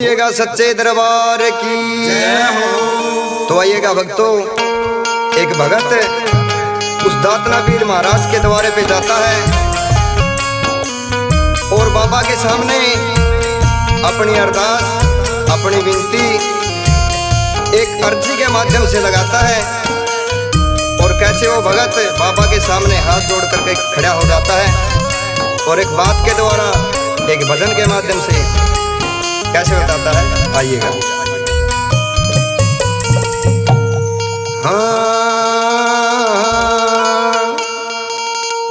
आइएगा सच्चे दरबार की जय हो। तो आइएगा भक्तों, एक भगत उस दातना पीर महाराज के द्वारे पे जाता है और बाबा के सामने अपनी अरदास, अपनी विनती एक अर्जी के माध्यम से लगाता है। और कैसे वो भगत बाबा के सामने हाथ जोड़ करके खड़ा हो जाता है और एक बात के द्वारा, एक भजन के माध्यम से कैसे बताता है, आइएगा। हाँ,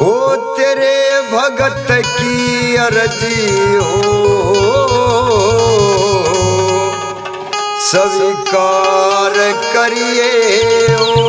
ओ तेरे भगत की अर्जी हो स्वीकार करिए हो।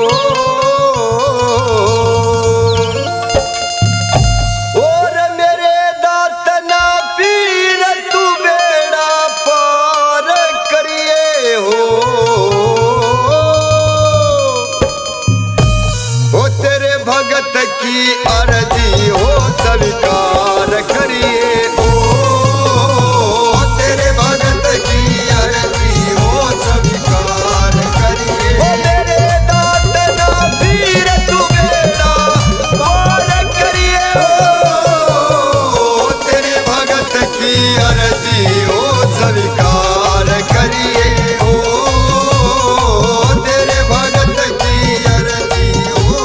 भगत की अर्जी हो स्वीकार करिए हो, तेरे भगत की अर्जी हो स्वीकार करिए। ओ मेरे दातना पीर तू बेड़ा पार करिए हो, तेरे भगत की अर्जी हो स्वीकार करिए हो, तेरे भगत की अर्जी हो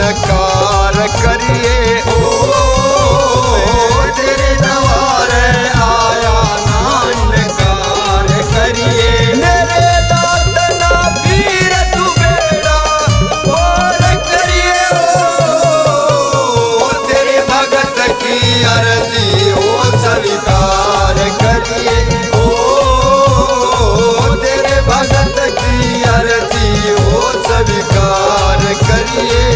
इनकार करिए। ओ तेरे द्वारे आया ना इनकार करिए। मेरे दात ना पीर तू बेड़ा पार करिए। ओ तेरे भगत की अर्जी ओ स्वीकार करिए। ओ तेरे भगत की अर्जी ओ स्वीकार करिए।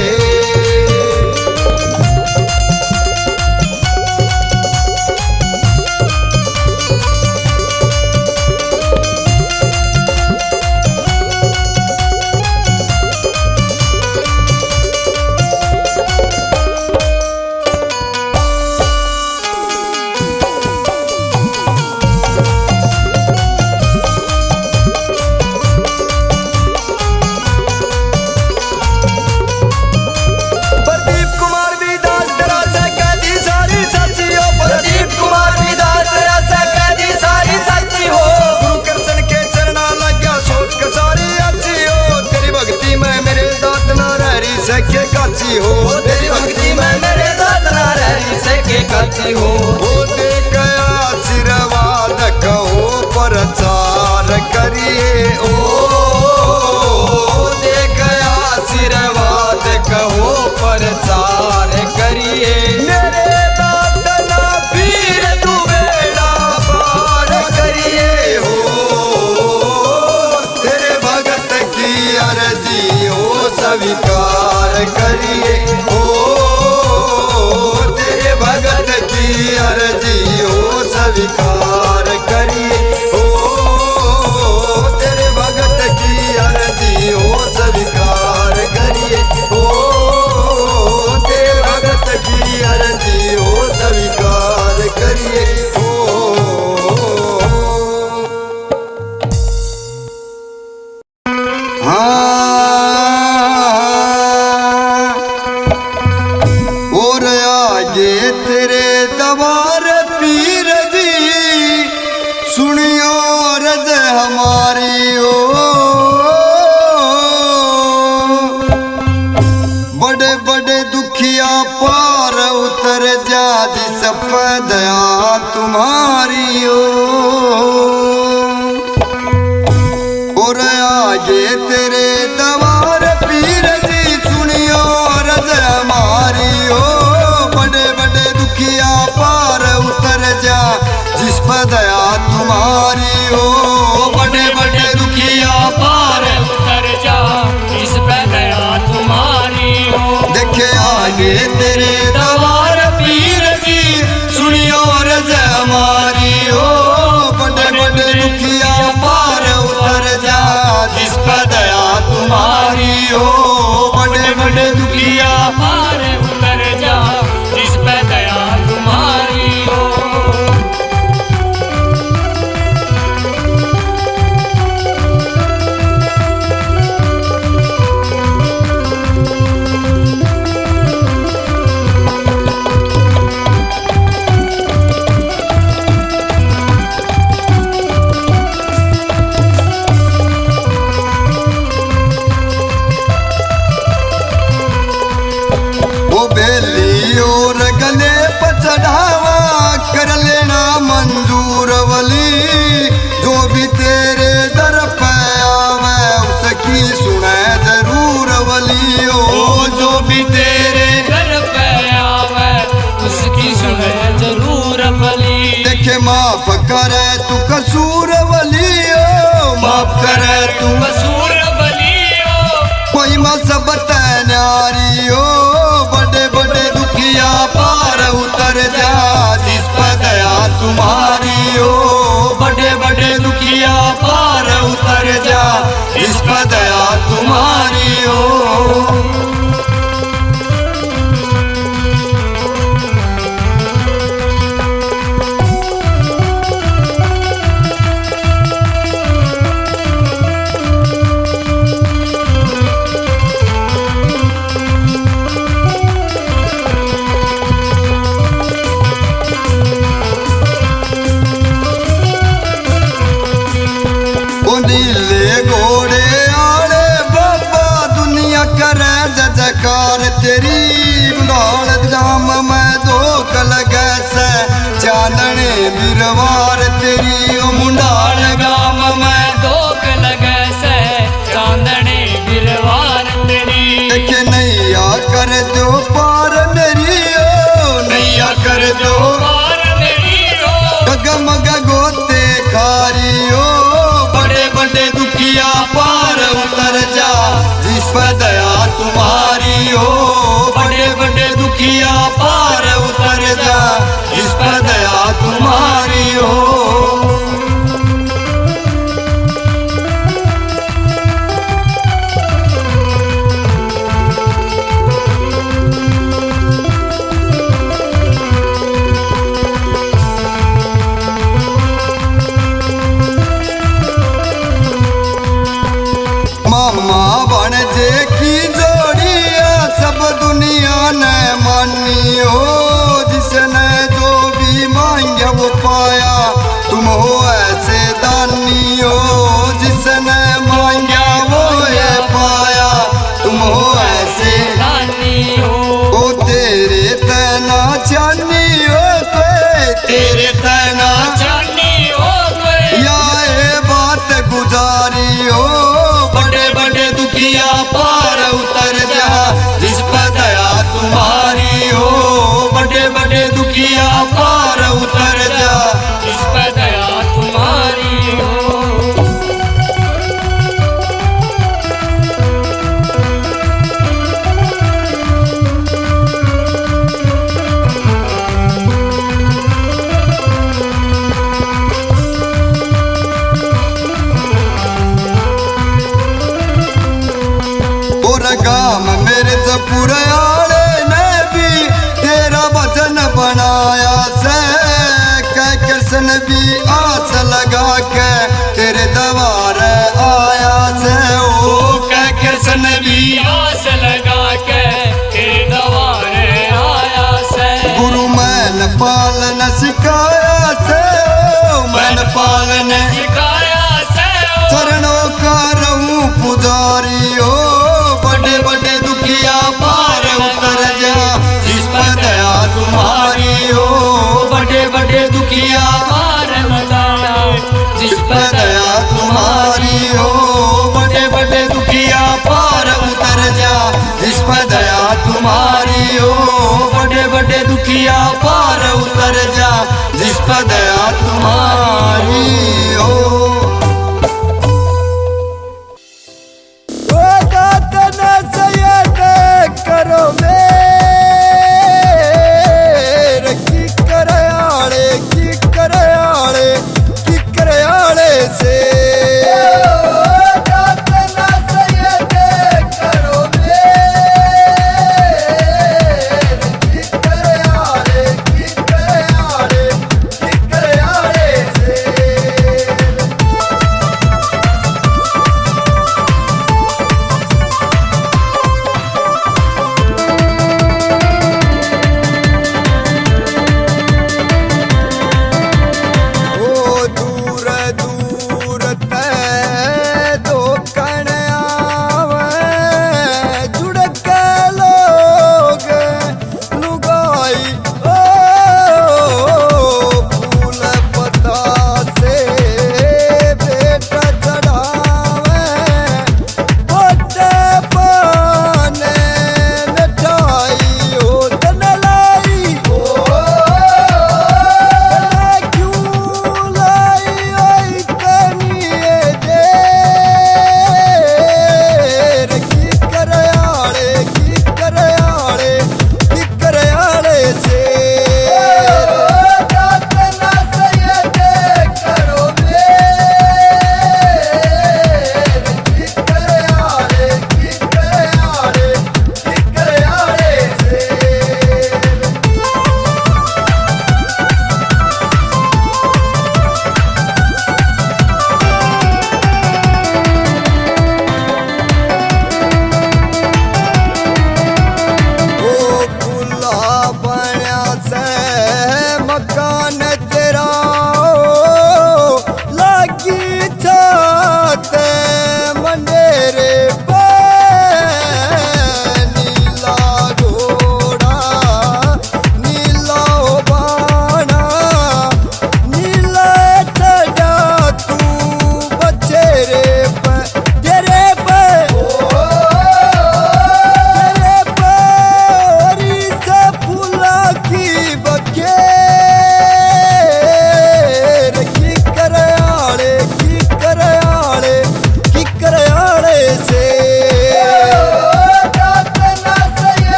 सके काची हो तेरी भक्ति में मेरे दात ना रही सके काची हो। वो दे गया आशीर्वाद कहो प्रचार करिए। ओ दे गया आशीर्वाद कहो प्रचार करिए। मेरे दात ना पीर तू बेड़ा पार करिए। हो तेरे भगत की अर्जी हो स्वीकार करिए। ओ तेरे भगत की अर्जी हो स्वीकार करिए। ओ तेरे भगत की अर्जी हो स्वीकार करिए। ओ तेरे भगत की अर्जी हो स्वीकार करिए। आगे तेरे दवार पीर जी सुनियो रज हमारी। ओ बड़े बड़े दुखिया पार उतर जा जिस पर दया तुम्हारी। और आगे तेरे दवार पीर जी सुनियो रज हमारी। बड़े बड़े दुखिया पार उतर जा जिस पर दया तुम्हारी। हो बड़े बड़े दुखिया पार उतर जा जिस पर दया तुम्हारी हो। देखे आगे तेरे दवार पीर जी सुनियो रज हमारी। हो बड़े बड़े दुखिया पार उतर जा जिस पर दया तुम्हारी। हो बड़े बड़े दुखिया पार उतर जा जिस पर दया तुम्हारी हो। बेली और गले पर चढ़ावा कर लेना मंजूर वली। जो भी तेरे दर पे आवे उसकी सुने जरूर वली। ओ जो भी तेरे दर पे आवे उसकी सुने जरूर वली। देखे माफ करे तू कसूर वली। ओ माफ करे तू कसूर वली हो। कोई मसबत न्यारी। ओ बड़े बड़े दुखिया पार उतर जा तेरी बुढ़ाल जाम में धोख लगे से चांदने बिरवार तेरी ओ मुंडाल गाम में धोख लगे से चांदने बिरवार तेरी के नैया कर दो पार मेरी ओ नैया कर दो पार मेरी ओ डगमग गोते खारी ओ बड़े बड़े दुखिया पार उतर जा जिस पर दया तुम्हारी हो बड़े बड़े दुखिया पार उतर जा जिस पर दया तुम्हारी हो मामा बन जे की जोड़िया सब दुनिया ने मानी हो जिसने जो भी मांगा वो पाया तुम हो ऐसे दानी हो जिसने मांगा वो ये पाया तुम हो ऐसे रानी हो ओ तेरे तना चानी हो तेरे तना जानी हो कोई या ये बात गुजारी हो बड़े बड़े दुखिया पार उतर जा जिस पर दया तुम्हारी हो बड़े बड़े दुखिया पार उतर जा इस पर दया तुम्हारी हो और गाम मेरे जपुरे आले ने भी तेरा वचन बनाया से कह कृष्ण भी आस लगा के तेरे दवार आया से ओ कह कृष्ण भी आस लगा के तेरे द्वारे आया से गुरु मैन पालन सिखाया से ओ मैन पालन सिखाया से चरणों का रहूं पुजारी हो बड़े बड़े दुखिया पार उतर जा जिस पर दया तुम्हारी हो बड़े बड़े दुखिया पार लगाया जिस पर पर दया तुम्हारी हो बड़े बड़े दुखिया पार उतर जा जिस पर दया तुम्हारी हो बड़े बड़े दुखिया पार उतर जा जिस पर दया तुम्हारी हो करो मेरे की करयाले से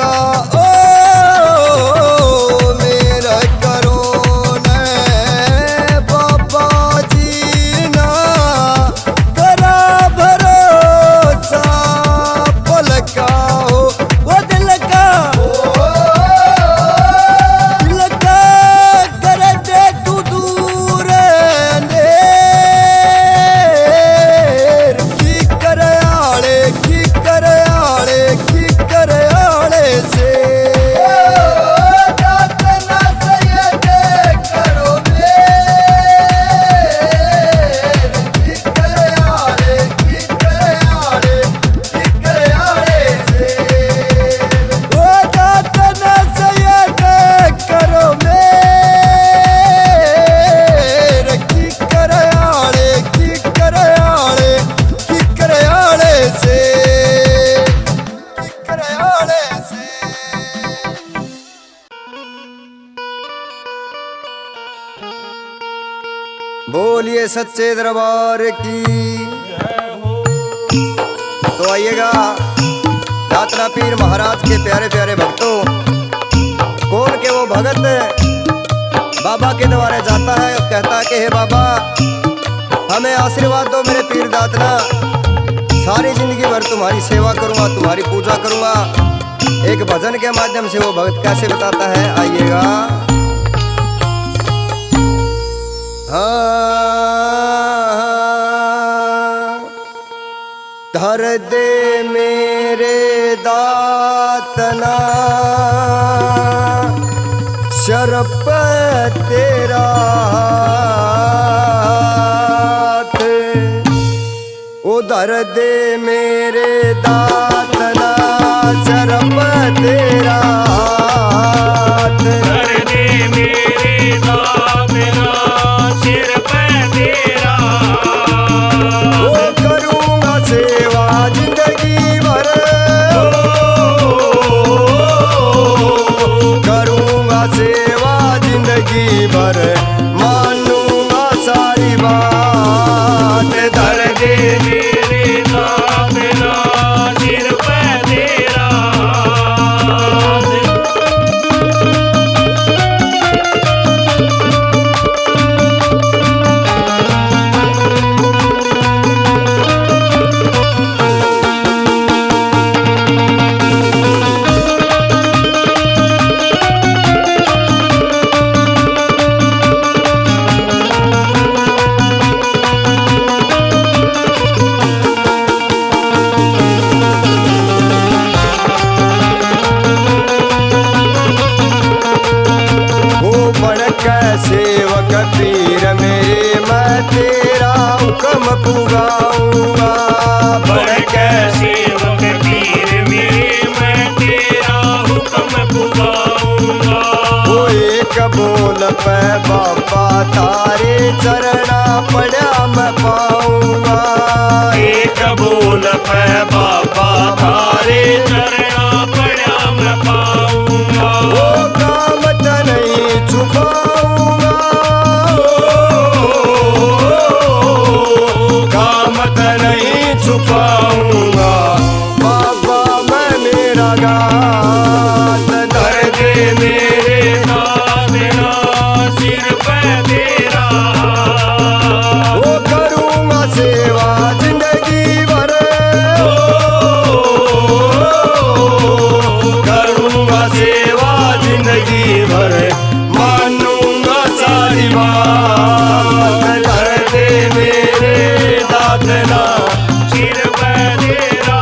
का ओ मेरा करो न बाबा जी ना करा भरोसा पलका हो वो दिल का कर दे तू दूर अंधेर की कर आड़े से बोलिए सच्चे दरबार की। तो आइएगा यात्रा पीर महाराज के प्यारे प्यारे भक्तों, कौन के वो भगत बाबा के द्वारे जाता है और कहता है कि हे बाबा हमें आशीर्वाद दो मेरे पीर दातना, सारी जिंदगी भर तुम्हारी सेवा करूंगा, तुम्हारी पूजा करूंगा। एक भजन के माध्यम से वो भगत कैसे बताता है, आइएगा। धर दे मेरे दातना शरप तेरा हाथ, उधर दे मेरे दातना शरप तेरा हाथ, धर दे मेरे दातना सिर पे तेरा वो करूँगा सेवा जिंदगी भर, करूँगा सेवा जिंदगी भर, मानूंगा सारी बात। धर दे मेरे दातना सिर पे तेरा सेवक पीर मेरे मैं तेरा हुक्म पुगाऊंगा, बढ़ के सेवक पीर मेरे मैं तेरा हुक्म पुगाऊंगा। वो एक बोल पे बाबा तारे चरना पड़ा मैं पाऊंगा, एक बोल पे बाबा तारे चरना पड़ा मैं पाऊंगा। वो काम तो नहीं छुपाऊंगा, काम तो नहीं छुपाऊंगा, बाबा मैं मेरा गात। धर दे मेरे दातना सिर पे तेरा वो करूँगा सेवा जिंदगी भर, करूँगा सेवा जिंदगी भर, मानूंगा सारी बात। धर दे मेरे दातना सिर पे तेरा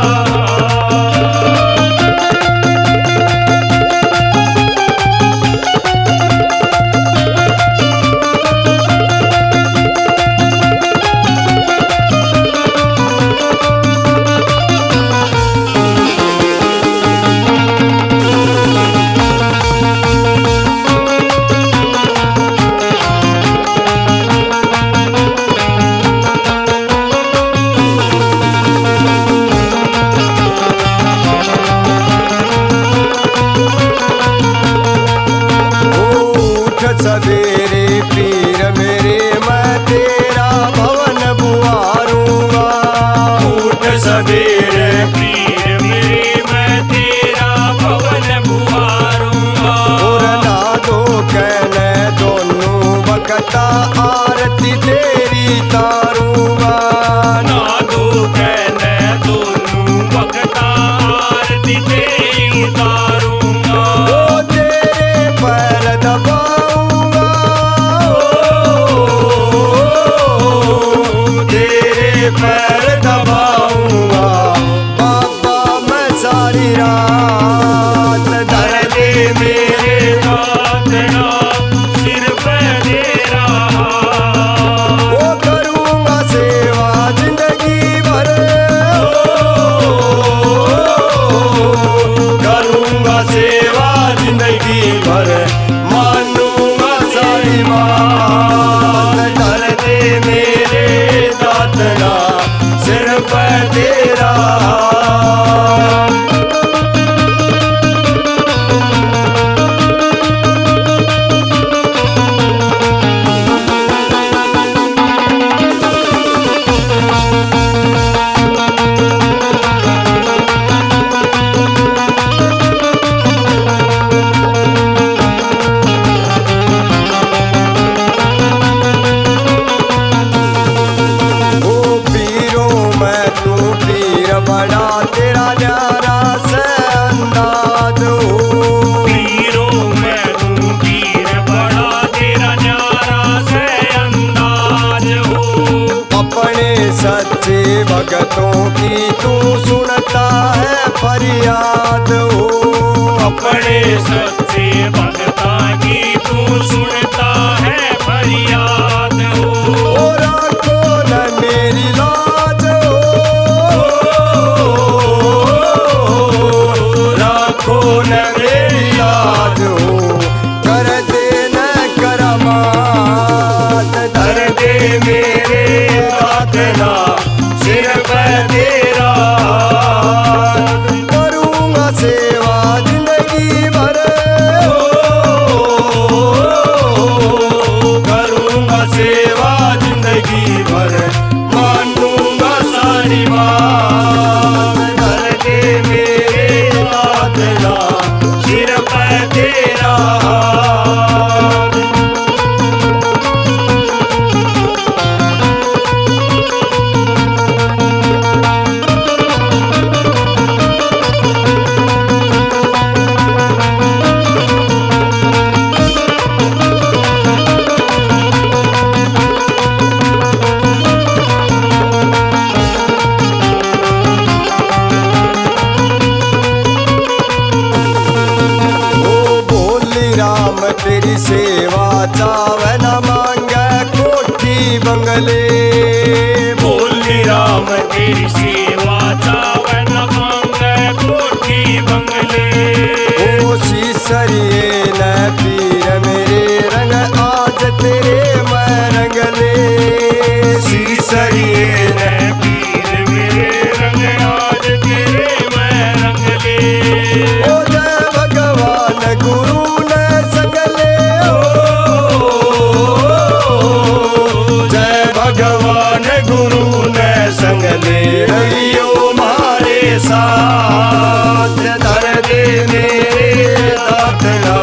सवेरे पीर मेरे मैं तेरा भवन बुआरूंगा, उठ सवेरे पीर मेरे मैं तेरा भवन जिंदगी भर मानूंगा सारी बात। कर दे मेरे दातना सिर पे तेरा। बड़ा तेरा न्यारा से अंदाज हो। पीरों में तू पीर बड़ा तेरा न्यारा से अंदाज हो। अपने सच्चे भगतों की तू सुनता है फरियाद हो। अपने सच्चे भगता की तू सुनता है फरियाद हो। और आंखों न मेरी लाज न मेरी लाज हो। कर दे न करमात। धर दे मेरे दातना सिर पे तेरा। करूँगा सेवा जिंदगी भर। करूँगा सेवा जिंदगी भर मानूंगा सारी बात। धर दे मेरे दातना सिर पे तेरा। तेरी सेवा चावे न मांगे कोठी बंगले। बोली राम तेरी सेवा चावे न मांगे कोठी बंगले। ओ सीसरिए न पीर मेरे रंग आज तेरे मैं रंगले। सीसरिए न पीर मेरे रंग आज तेरे मैं रंगले। ओ जय भगवान गुरु ने संगले। जय भगवान गुरु ने संगले रहियो मारे साथ। धर दे मेरे दातना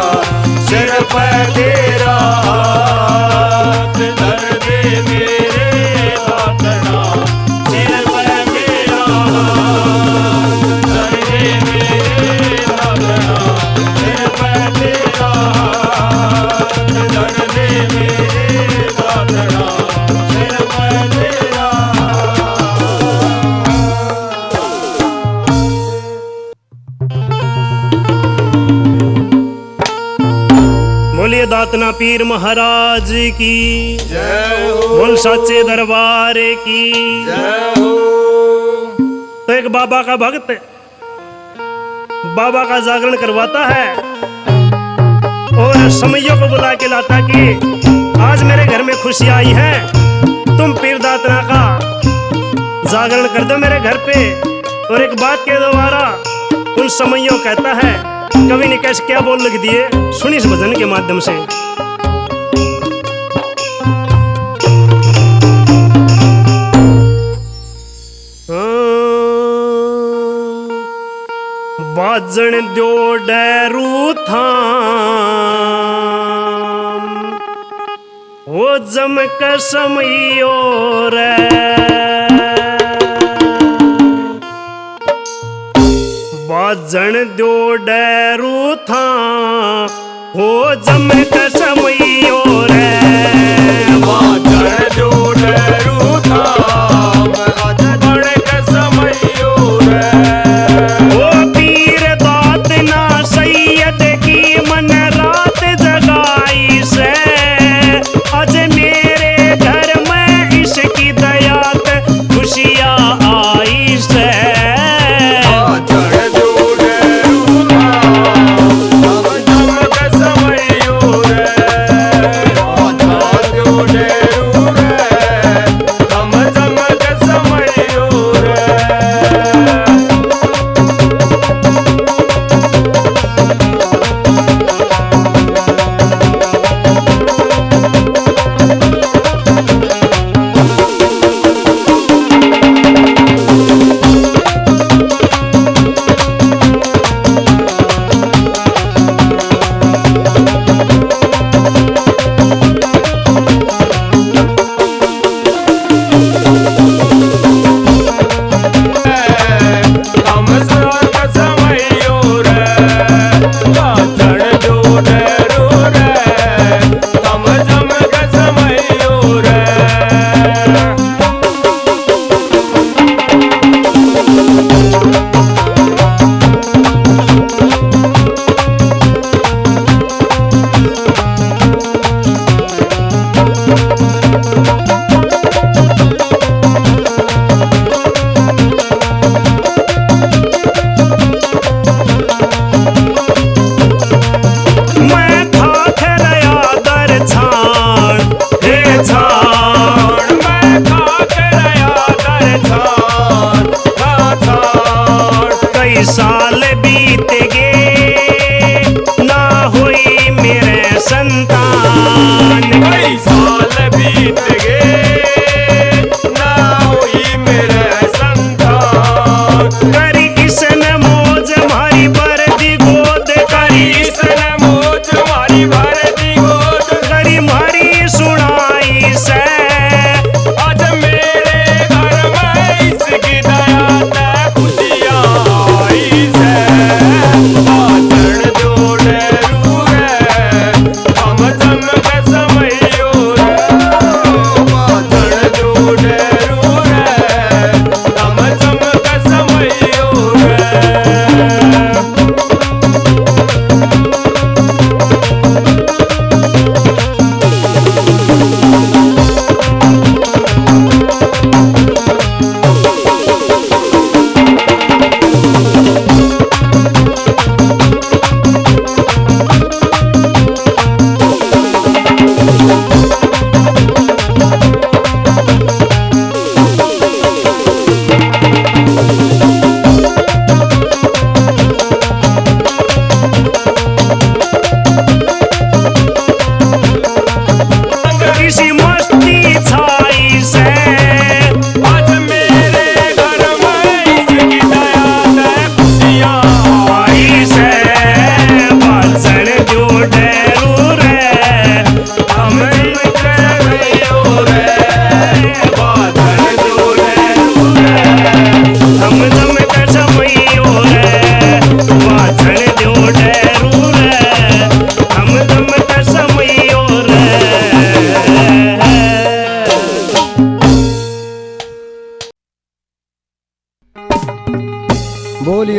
सिर पे तेरा। धर दे मेरे दातना सिर पे तेरा। धर दे मेरे दातना सिर पे तेरा। धर दे मेरे दातना सिर पे तेरा। बोलिए दातना पीर महाराज की जय हो। बोल सच्चे दरबार की जय हो। तो एक बाबा का भक्त बाबा का जागरण करवाता है और समैयों को बुला के लाता कि आज मेरे घर में खुशी आई है, तुम पीर दातना का जागरण कर दो मेरे घर पे। और एक बात के द्वारा उन समैयों कहता है, कवि ने कैसे क्या बोल लिख दिए, सुनी इस भजन के माध्यम से। बाजन दो डरू थाम वो जम कसमयो रे। बाजन दो डरू थाम वो जम कसमयो रे। बाजन दो डरू थाम बड़ कसमयो रे। ओ पीर दातना सैयद की मन रात जगाई से, आज मेरे घर में इसकी दयात खुशियाँ आई से। बाजन दो डरू थाम जम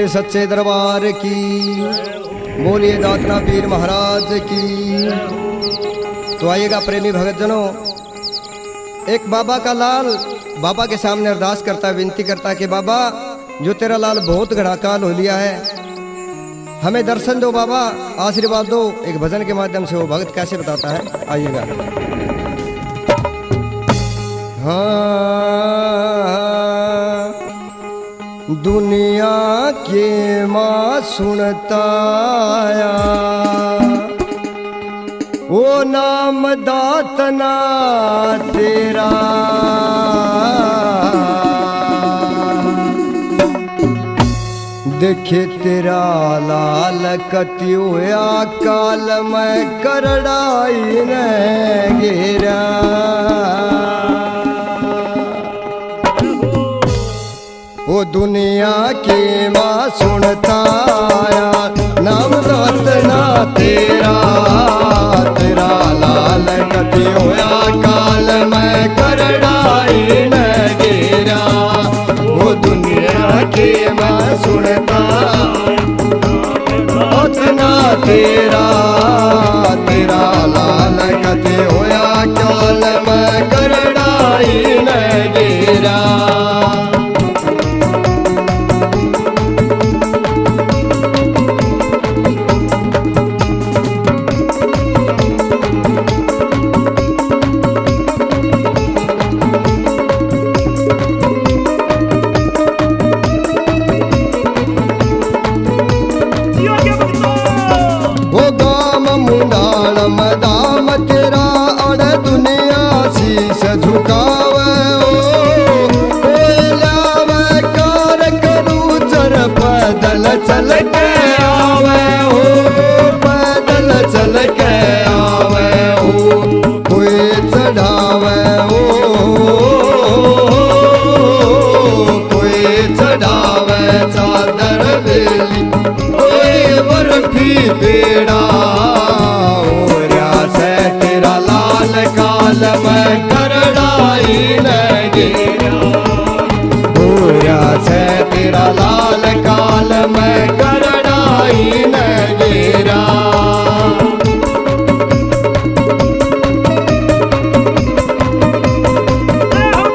सच्चे दरबार की, बोलिए दातना पीर महाराज की। तो आइएगा प्रेमी भगत जनों, एक बाबा का लाल बाबा के सामने अरदास करता है, विनती करता है कि बाबा जो तेरा लाल बहुत घड़ा काल हो लिया है, हमें दर्शन दो बाबा, आशीर्वाद दो। एक भजन के माध्यम से वो भक्त कैसे बताता है, आइएगा। हाँ, दुनिया के माँ सुनता आया, वो नाम दातना तेरा, देखे तेरा लाल कति होया काल में करड़ाई न घेरा। वो दुनिया की माँ सुनता आया, नाम दातना तेरा, तेरा लाल कति होया काल में करड़ाई न घेरा। वो दुनिया की माँ सुनता दातना तेरा, तेरा लाल कति होया काल में करड़ाई न घेरा। दाम तेरा अड़ दुनिया शीश झुकावे, लावे कार करू चर पैदल चल के आवे हो, पैदल चल के आवे हो, कोई चढ़ावे हो, कोई चढ़ावे चादर बेली, कोई बर्फी पेड़ा। काल में करड़ाई न घेरा, पूरा से तेरा लाल काल में करड़ाई न घेरा।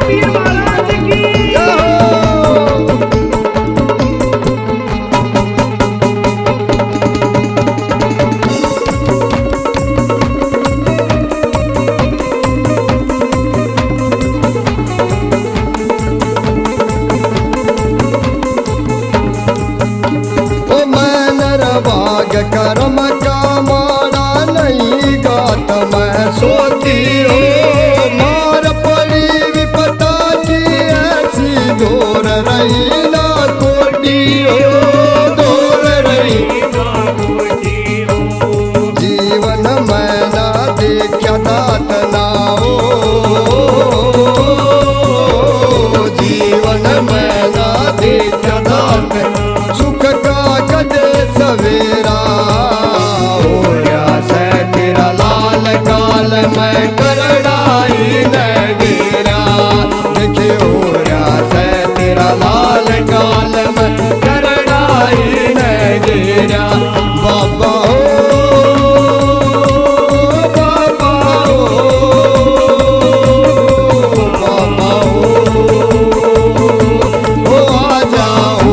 पीर महाराज की। करम का मारा नहीं गात मैं सोती हो, मार पड़ी विपता की ऐसी दौर रही ना कोटी हो, दौर रही ना कोटी हो। जीवन में ना देखा दात ना हो, जीवन में ना देखा दात, सुख का कदे सवेरा। काल में करड़ाई न घेरा, देखे हो रहा से तेरा लाल काल में करड़ाई न घेरा। बाबा हो, बाबा हो, बाबा हो, आ जाओ।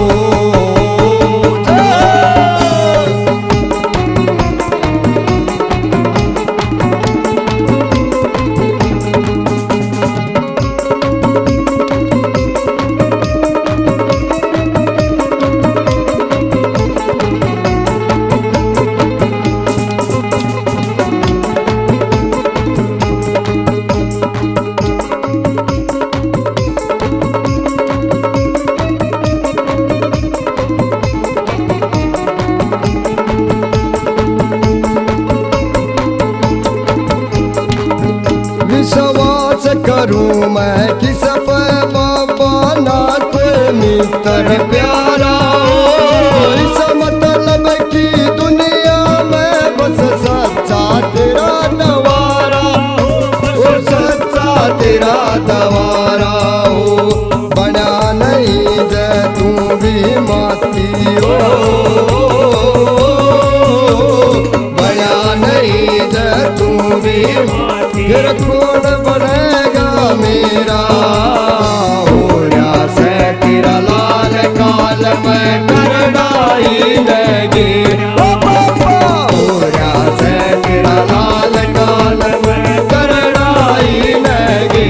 विश्वास करूं मैं किस पे बाबा, ना कोई मित्र प्यारा हो, इस मतलब की दुनिया में बस सच्चा तेरा दवारा हो, सच्चा तेरा दवारा हो। बना नहीं जे तू भी माती हो, भी फिर कौन बनेगा मेरा। हो रहा से तेरा लाल काल में कर डाई लगी। ओ बाबा हो रहा से तेरा लाल काल में कर डाई लगी।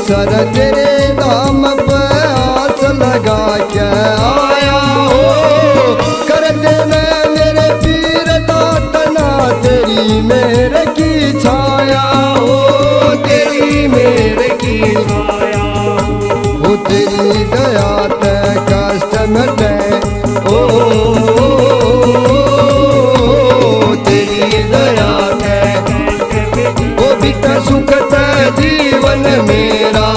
सर तेरे नाम पे आस लगा के आया हो। कर देना मेरे पीर दातना तेरी मेरे की छाया हो। तेरी मेरे की छाया हो। तेरी दया ते कष्ट मिटे ओ। तेरी दया ते ओ बीता सुख ते जीवन मेरा।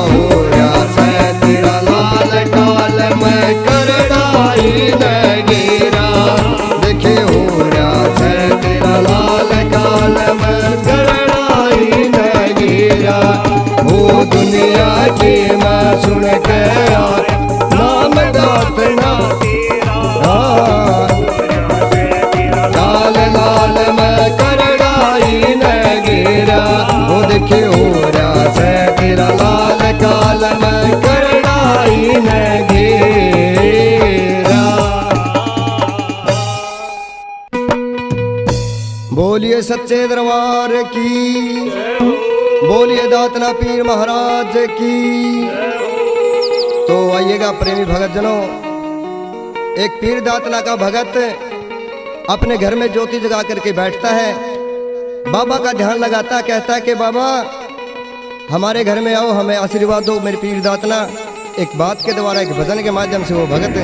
हो रहा से तेरा लाल काल में कर डाई लगेरा। देखे हो रहा से तेरा लाल काल में कर डाई लगेरा। वो दुनिया की मैं सुन के नाम दातना लाल लाल में कर डाई लगेरा। वो देखे हो रहा से तेरा लाल काल में कर डाई लगेरा। बोलिए सच्चे दरबार की, बोलिए दातना पीर महाराज की। तो आइएगा प्रेमी भगत जनों, एक पीर दातना का भगत अपने घर में ज्योति जगा करके बैठता है, बाबा का ध्यान लगाता, कहता है कि बाबा हमारे घर में आओ, हमें आशीर्वाद दो मेरे पीर दातना। एक बात के द्वारा, एक भजन के माध्यम से वो भगत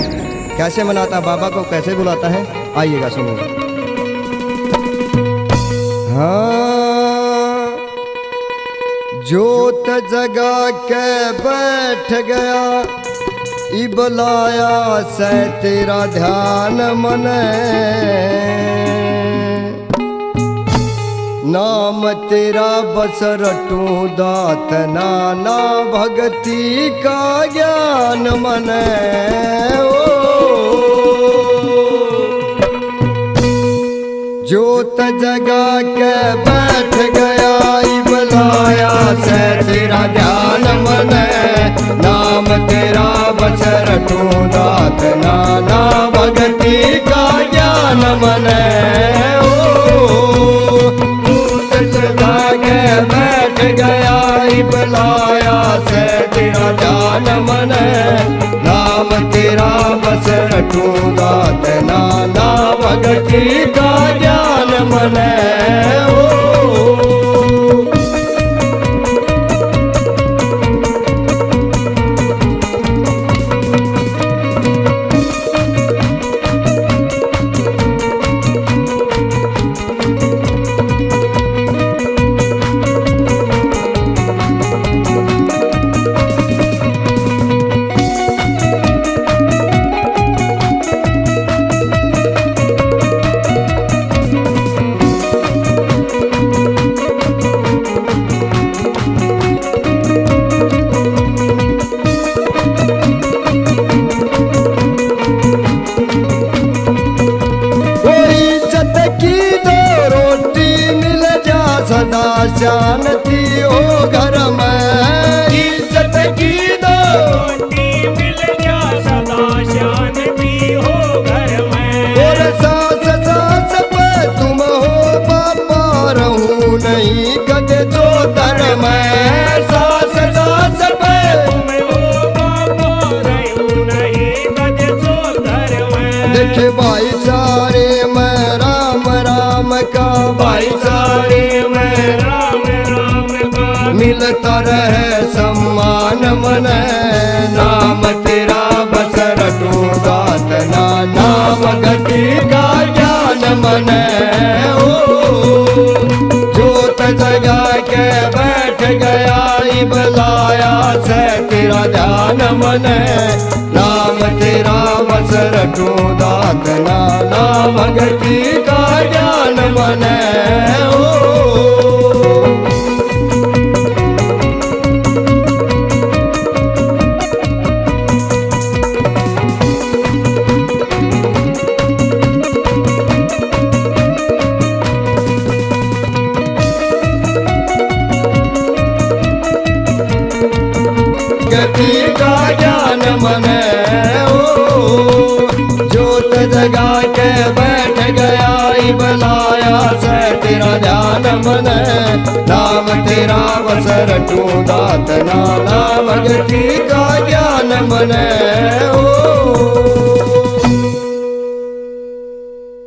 कैसे मनाता, बाबा को कैसे बुलाता है, आइएगा सुनिए। हाँ ज्योत जगा के बैठ गया, इबलाया से तेरा ध्यान मने। नाम तेरा बस रटू दातना, ना भक्ति का ज्ञान मने। ज्योत जगा के बैठ गया, इबलाया से तेरा ध्यान मने। नाम तेरा बस रटू दातना, ना भक्ति का ज्ञान मने। बैठ गया, इबलाया से तेरा ध्यान मने। नाम तेरा बस रटू दातना, ना भक्ति का ज्ञान मने। शांति हो घर में, इज्जत की दो रोटी मिल जा, सदा शांति हो घर में। और सास सास पे तुम हो पापा, रहूं नहीं कदे जो दर में। सास सास पे तुम हो पापा, रहूं नहीं कदे जो दर में। देखे भाईचारे में राम राम का, भाईचारे में मिलता रहे सम्मान मने। नाम तेरा बस रटू दातना, नाम गति का ज्ञान मने। ज्योत जगा के बैठ गया, इबलाया से तेरा ध्यान मने। नाम तेरा बस रटू दातना, नाम गति का ज्ञान मने ओ गति का ज्ञान मने ओ जोत जगा के बैठ गया बनाया से तेरा ध्यान मने नाम तेरा बसर ढूंढात ना नाम गति का ज्ञान मने ओ